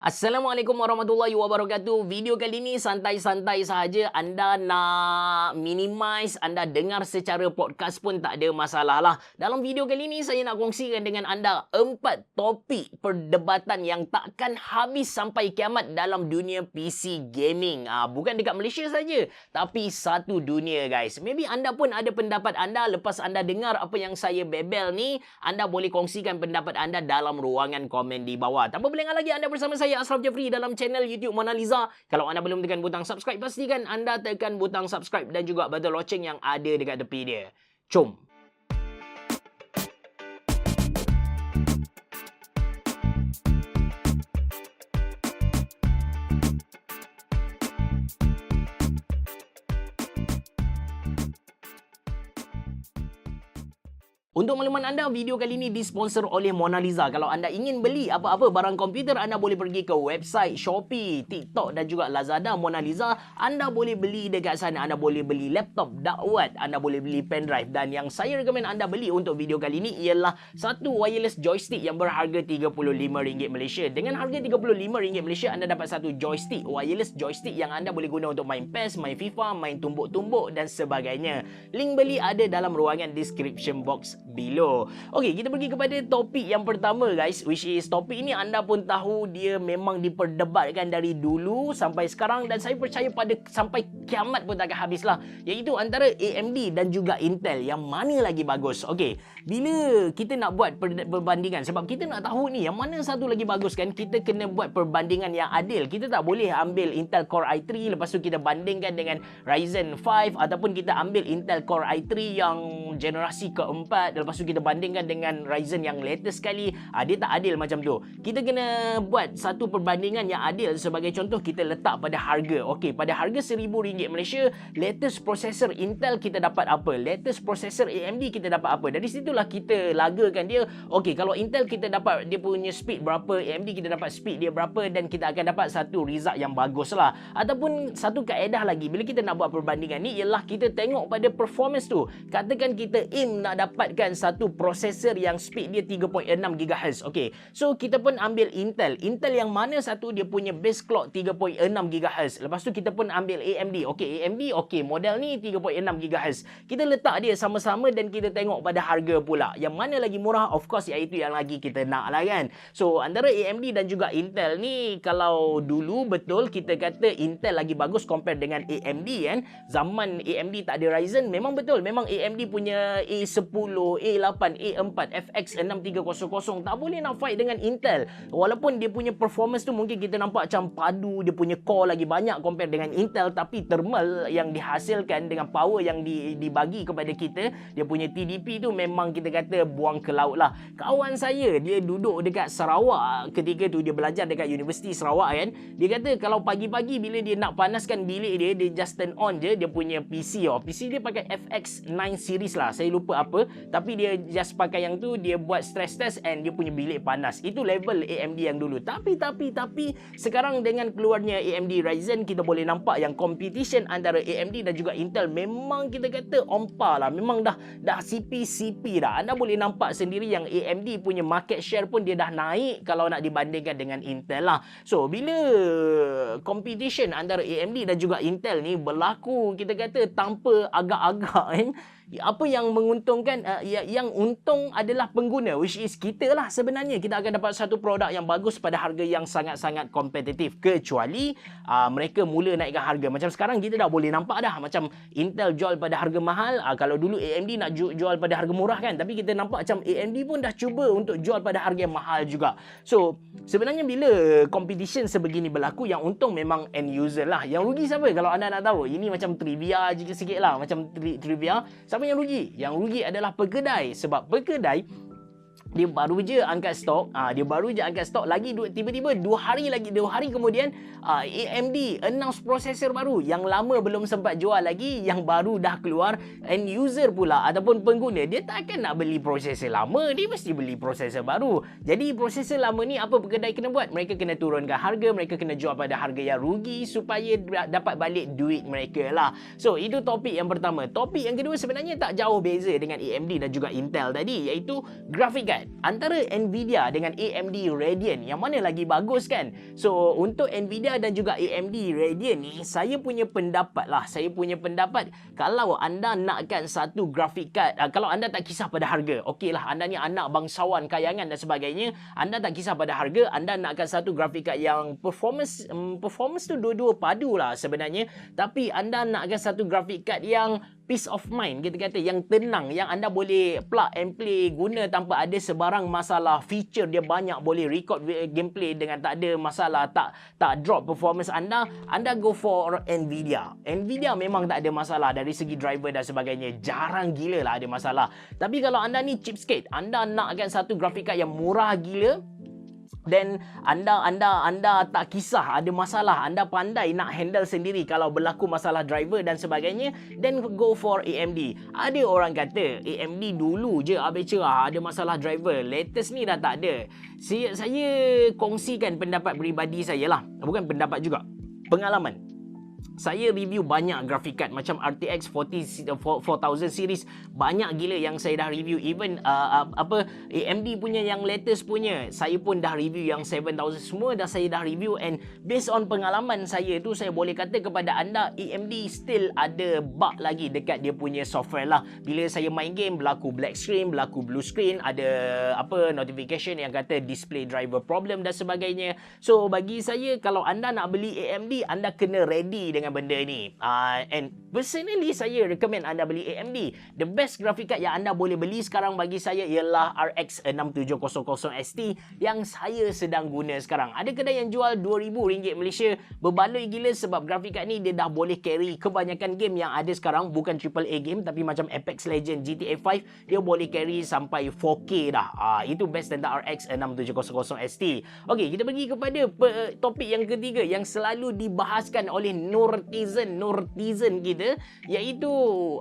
Assalamualaikum warahmatullahi wabarakatuh. Video kali ini santai-santai sahaja. Anda nak minimize, anda dengar secara podcast pun tak ada masalah lah. Dalam video kali ini saya nak kongsikan dengan anda 4 topik perdebatan yang takkan habis sampai kiamat dalam dunia PC gaming. Bukan dekat Malaysia saja, tapi satu dunia guys. Maybe anda pun ada pendapat anda lepas anda dengar apa yang saya bebel ni. Anda boleh kongsikan pendapat anda dalam ruangan komen di bawah. Tanpa berlengah lagi, anda bersama saya Ashraf Jeffrey dalam channel YouTube Mona Lisa. Kalau anda belum tekan butang subscribe, pastikan anda tekan butang subscribe dan juga butang loceng yang ada dekat tepi dia. Jom! Untuk makluman anda, video kali ini disponsor oleh Mona Lisa. Kalau anda ingin beli apa-apa barang komputer, anda boleh pergi ke website Shopee, TikTok dan juga Lazada Mona Lisa. Anda boleh beli dekat sana. Anda boleh beli laptop dakwat, anda boleh beli pendrive. Dan yang saya rekomen anda beli untuk video kali ini ialah satu wireless joystick yang berharga RM35 Malaysia. Dengan harga RM35 Malaysia, anda dapat satu joystick, wireless joystick yang anda boleh guna untuk main PES, main FIFA, main tumbuk-tumbuk dan sebagainya. Link beli ada dalam ruangan description box below. Okey, kita pergi kepada topik yang pertama guys, which is topik ini anda pun tahu dia memang diperdebatkan dari dulu sampai sekarang dan saya percaya pada sampai kiamat pun takkan habislah, iaitu antara AMD dan juga Intel, yang mana lagi bagus. Okey, bila kita nak buat perbandingan, sebab kita nak tahu ni yang mana satu lagi bagus kan, kita kena buat perbandingan yang adil. Kita tak boleh ambil Intel Core i3 lepas tu kita bandingkan dengan Ryzen 5, ataupun kita ambil Intel Core i3 yang generasi keempat lepas tu kita bandingkan dengan Ryzen yang latest sekali. Dia tak adil macam tu. Kita kena buat satu perbandingan yang adil. Sebagai contoh, kita letak pada harga. Okey, pada harga RM1,000 Malaysia, latest processor Intel kita dapat apa, latest processor AMD kita dapat apa. Dari situlah kita lagakan dia. Okey, kalau Intel kita dapat dia punya speed berapa, AMD kita dapat speed dia berapa, dan kita akan dapat satu result yang bagus lah. Ataupun satu kaedah lagi bila kita nak buat perbandingan ni ialah kita tengok pada performance tu. Katakan kita aim nak dapatkan satu prosesor yang speed dia 3.6 GHz. Okey, so kita pun ambil Intel yang mana satu dia punya base clock 3.6 GHz. Lepas tu kita pun ambil AMD. Okey, AMD okey, model ni 3.6 GHz. Kita letak dia sama-sama dan kita tengok pada harga pula. Yang mana lagi murah, of course iaitu yang lagi kita nak lah kan. So antara AMD dan juga Intel ni, kalau dulu betul kita kata Intel lagi bagus compare dengan AMD kan. Zaman AMD tak ada Ryzen, memang betul, memang AMD punya A10, A8, A4, FX6300 tak boleh nak fight dengan Intel. Walaupun dia punya performance tu mungkin kita nampak macam padu, dia punya core lagi banyak compare dengan Intel, tapi thermal yang dihasilkan dengan power yang dibagi kepada kita, dia punya TDP tu memang kita kata buang ke laut lah. Kawan saya, dia duduk dekat Sarawak ketika tu, dia belajar dekat Universiti Sarawak kan. Dia kata kalau pagi-pagi bila dia nak panaskan bilik dia just turn on je dia punya PC. PC dia pakai FX9 series lah, saya lupa apa, tapi dia just pakai yang tu, dia buat stress test and dia punya bilik panas. Itu level AMD yang dulu. Tapi sekarang dengan keluarnya AMD Ryzen, kita boleh nampak yang competition antara AMD dan juga Intel memang kita kata on par lah. Memang dah CP dah. Anda boleh nampak sendiri yang AMD punya market share pun dia dah naik kalau nak dibandingkan dengan Intel lah. So bila competition antara AMD dan juga Intel ni berlaku, kita kata tanpa agak-agak kan, apa yang menguntungkan, yang untung adalah pengguna, which is kita lah. Sebenarnya kita akan dapat satu produk yang bagus pada harga yang sangat-sangat kompetitif, kecuali mereka mula naikkan harga. Macam sekarang kita dah boleh nampak dah, macam Intel jual pada harga mahal, kalau dulu AMD nak jual pada harga murah kan, tapi kita nampak macam AMD pun dah cuba untuk jual pada harga yang mahal juga. So sebenarnya bila competition sebegini berlaku, yang untung memang end user lah. Yang rugi siapa? Kalau anda nak tahu, ini macam trivia sikit lah, macam trivia. Siapa yang rugi? Yang rugi adalah pekedai. Sebab pekedai dia baru je angkat stok, lagi tiba-tiba 2 hari kemudian AMD announce prosesor baru yang lama belum sempat jual lagi, yang baru dah keluar. End user pula ataupun pengguna, dia tak akan nak beli prosesor lama, dia mesti beli prosesor baru. Jadi prosesor lama ni apa pekedai kena buat? Mereka kena turunkan harga, mereka kena jual pada harga yang rugi supaya dapat balik duit mereka lah. So itu topik yang pertama. Topik yang kedua sebenarnya tak jauh beza dengan AMD dan juga Intel tadi, iaitu graphic card. graphic card antara Nvidia dengan AMD Radeon, yang mana lagi bagus kan? So untuk Nvidia dan juga AMD Radeon ni, saya punya pendapat lah, kalau anda nakkan satu graphic card, kalau anda tak kisah pada harga, okey lah, anda ni anak bangsawan kayangan dan sebagainya, anda tak kisah pada harga, anda nakkan satu graphic card yang performance tu dua-dua padu lah sebenarnya, tapi anda nakkan satu graphic card yang peace of mind, kita kata, yang tenang, yang anda boleh plug and play, guna tanpa ada sebarang masalah, feature dia banyak, boleh record gameplay dengan tak ada masalah, tak drop performance anda go for Nvidia. Nvidia memang tak ada masalah dari segi driver dan sebagainya, jarang gila lah ada masalah. Tapi kalau anda ni cheapskate, anda nakkan satu graphic card yang murah gila, dan anda tak kisah ada masalah, anda pandai nak handle sendiri kalau berlaku masalah driver dan sebagainya, then go for AMD. Ada orang kata AMD dulu je habis cerah ada masalah driver, latest ni dah tak ada. Saya kongsikan pendapat peribadi saya lah, bukan pendapat juga, pengalaman. Saya review banyak graphic card macam RTX 4000 series, banyak gila yang saya dah review. Even AMD punya yang latest punya, saya pun dah review. Yang 7000 semua saya dah review, and based on pengalaman saya tu, saya boleh kata kepada anda AMD still ada bug lagi dekat dia punya software lah. Bila saya main game berlaku black screen, berlaku blue screen, ada notification yang kata display driver problem dan sebagainya. So bagi saya, kalau anda nak beli AMD, anda kena ready dengan benda ni. And personally, saya recommend anda beli AMD. The best graphic card yang anda boleh beli sekarang bagi saya ialah RX 6700 ST yang saya sedang guna sekarang. Ada kedai yang jual RM2,000 Malaysia, berbaloi gila sebab graphic card ni dia dah boleh carry kebanyakan game yang ada sekarang. Bukan AAA game, tapi macam Apex Legends, GTA 5, dia boleh carry sampai 4K dah. Itu best tentang RX 6700 ST. Okey, kita pergi kepada topik yang ketiga yang selalu dibahaskan oleh Nurtizen kita, iaitu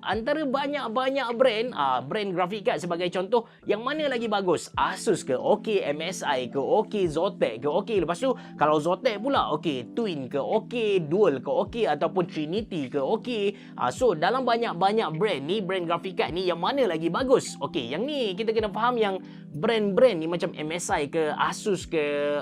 antara banyak-banyak brand graphic card sebagai contoh, yang mana lagi bagus? Asus ke? Okey, MSI ke? Okey, Zotac ke? Okey, lepas tu kalau Zotac pula, okey, Twin ke? Okey, Dual ke? Okey, ataupun Trinity ke? Okey. So dalam banyak-banyak brand ni, brand graphic card ni, yang mana lagi bagus? Okey, yang ni kita kena faham yang brand-brand ni macam MSI ke, Asus ke,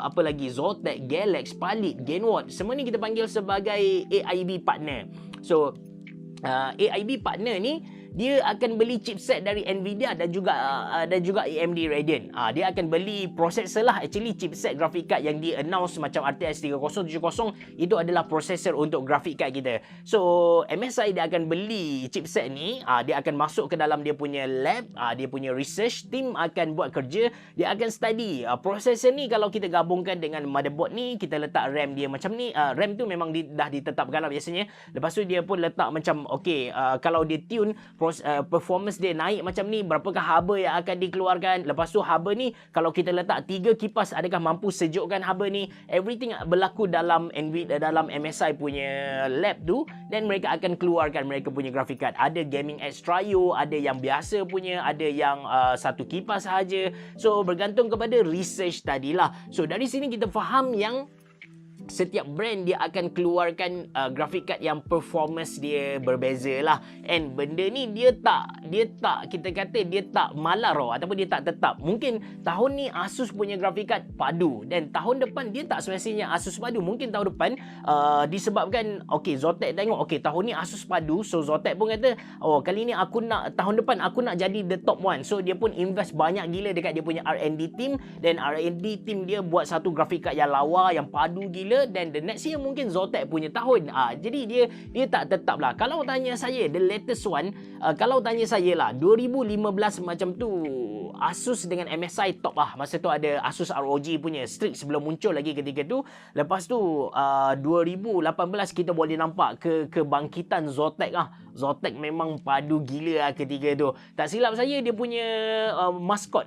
apa lagi, Zotac, Galax, Palit, Gainward, semua ni kita panggil sebagai AIB partner. So AIB partner ni, dia akan beli chipset dari Nvidia dan juga AMD Radeon. Dia akan beli processor lah. Actually chipset graphic card yang di announce macam RTX 3070 itu adalah processor untuk graphic card kita. So MSI dia akan beli chipset ni, dia akan masuk ke dalam dia punya lab, dia punya research team akan buat kerja, dia akan study processor ni. Kalau kita gabungkan dengan motherboard ni, kita letak RAM dia macam ni, RAM tu memang dah ditetapkan lah biasanya. Lepas tu dia pun letak macam okey, kalau dia tune performance dia naik macam ni, berapakah haba yang akan dikeluarkan. Lepas tu haba ni, kalau kita letak 3 kipas, adakah mampu sejukkan haba ni. Everything berlaku dalam MSI punya lab tu, dan mereka akan keluarkan mereka punya graphic card. Ada gaming edge trio, ada yang biasa punya, ada yang satu kipas sahaja. So bergantung kepada research tadilah. So dari sini kita faham yang setiap brand dia akan keluarkan graphic card yang performance dia berbeza lah. And benda ni dia tak kita kata dia tak malar ataupun dia tak tetap. Mungkin tahun ni Asus punya graphic card padu, dan tahun depan dia tak semestinya Asus padu. Mungkin tahun depan disebabkan okey, Zotac tengok okey tahun ni Asus padu, so Zotac pun kata kali ni aku nak, tahun depan aku nak jadi the top one. So dia pun invest banyak gila dekat dia punya R&D team, dan R&D team dia buat satu graphic card yang lawa, yang padu gila, dan the next year mungkin Zotac punya tahun. Jadi dia tak tetap lah. Kalau tanya saya, the latest one, kalau tanya saya lah, 2015 macam tu Asus dengan MSI top lah. Masa tu ada Asus ROG punya Strix sebelum muncul lagi ketika tu. Lepas tu 2018 kita boleh nampak kebangkitan Zotac lah. Zotac memang padu gila lah ketika tu. Tak silap saya, dia punya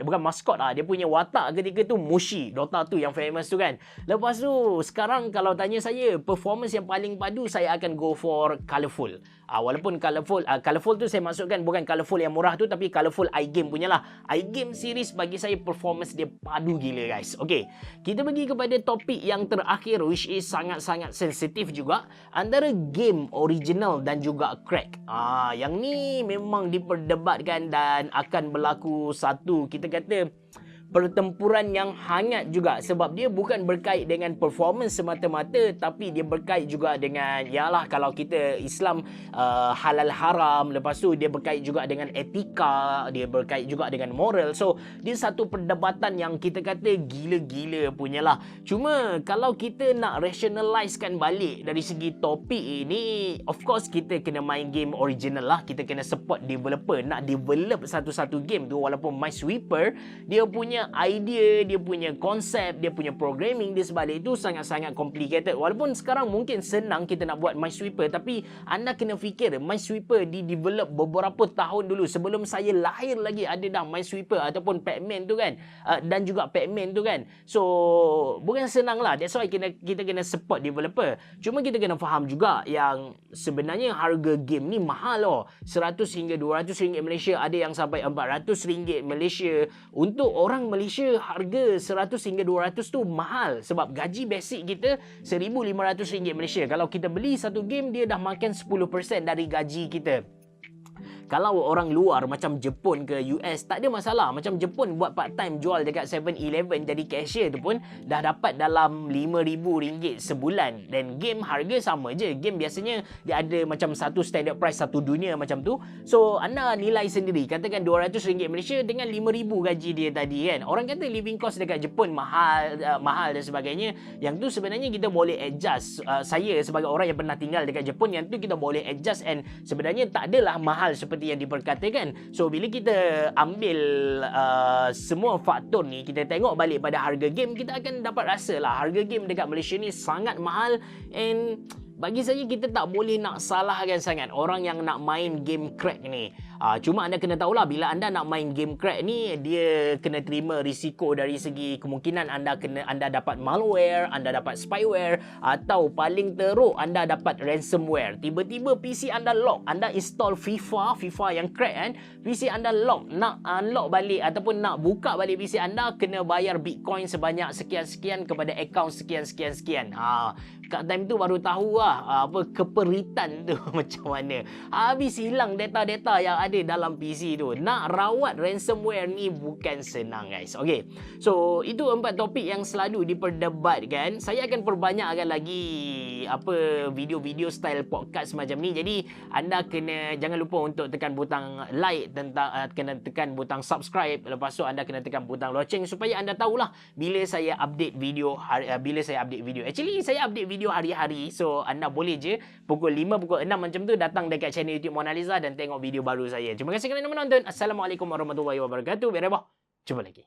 bukan maskot lah, dia punya watak ketika tu Mushi, Dota tu yang famous tu kan. Lepas tu sekarang sekarang kalau tanya saya, performance yang paling padu, saya akan go for Colourful. Walaupun Colourful tu saya masukkan bukan Colourful yang murah tu, tapi Colourful iGame punya lah. iGame series bagi saya performance dia padu gila guys. Okay, kita pergi kepada topik yang terakhir, which is sangat-sangat sensitif juga, antara game original dan juga crack. Yang ni memang diperdebatkan dan akan berlaku satu, kita kata, pertempuran yang hangat juga, sebab dia bukan berkait dengan performance semata-mata, tapi dia berkait juga dengan, yalah, kalau kita Islam halal haram, lepas tu dia berkait juga dengan etika, dia berkait juga dengan moral. So dia satu perdebatan yang kita kata gila-gila punya lah. Cuma kalau kita nak rationalizekan balik dari segi topik ini, of course kita kena main game original lah, kita kena support developer nak develop satu-satu game tu. Walaupun Minesweeper dia punya idea, dia punya konsep, dia punya programming di sebalik itu sangat-sangat complicated. Walaupun sekarang mungkin senang kita nak buat Minesweeper, tapi anda kena fikir Minesweeper di-develop beberapa tahun dulu. Sebelum saya lahir lagi ada dah Minesweeper ataupun Pac-Man tu kan, dan juga Pac-Man tu kan. So bukan senang lah, that's why kita kena support developer. Cuma kita kena faham juga yang sebenarnya harga game ni mahal loh. 100 hingga 200 ringgit Malaysia, ada yang sampai 400 ringgit Malaysia. Untuk orang Malaysia, harga 100 hingga 200 tu mahal, sebab gaji basic kita 1,500 ringgit Malaysia. Kalau kita beli satu game, dia dah makan 10% dari gaji kita. Kalau orang luar macam Jepun ke US, tak ada masalah. Macam Jepun buat part time jual dekat 7-Eleven jadi cashier tu pun dah dapat dalam RM5,000 sebulan. Dan game harga sama je. Game biasanya dia ada macam satu standard price satu dunia macam tu. So anda nilai sendiri, katakan RM200 Malaysia dengan RM5,000 gaji dia tadi kan. Orang kata living cost dekat Jepun mahal dan sebagainya. Yang tu sebenarnya kita boleh adjust. Saya sebagai orang yang pernah tinggal dekat Jepun, yang tu kita boleh adjust, and sebenarnya tak adalah mahal seperti yang diperkatakan. So bila kita ambil semua faktor ni, kita tengok balik pada harga game, kita akan dapat rasa lah harga game dekat Malaysia ni sangat mahal. And bagi saya, kita tak boleh nak salahkan sangat orang yang nak main game crack ni. Cuma anda kena tahulah, bila anda nak main game crack ni, dia kena terima risiko dari segi kemungkinan anda dapat malware, anda dapat spyware, atau paling teruk anda dapat ransomware. Tiba-tiba PC anda lock, anda install FIFA yang crack kan, PC anda lock, nak unlock balik ataupun nak buka balik PC anda, kena bayar Bitcoin sebanyak sekian-sekian kepada akaun sekian-sekian-sekian. Kat time tu baru tahu lah apa keperitan tu macam mana. Habis hilang data-data yang ada dalam PC tu. Nak rawat ransomware ni bukan senang guys. Okay, so itu 4 topik yang selalu diperdebatkan. Saya akan perbanyakkan lagi video-video style podcast macam ni. Jadi anda jangan lupa untuk tekan butang like, kena tekan butang subscribe. Lepas tu anda kena tekan butang loceng supaya anda tahulah bila saya update video. Actually saya update video hari-hari. So anda boleh je pukul 5, pukul 6 macam tu datang dekat channel YouTube Mona Lisa dan tengok video baru saya. Terima kasih kerana menonton. Assalamualaikum warahmatullahi wabarakatuh. Biar jumpa lagi.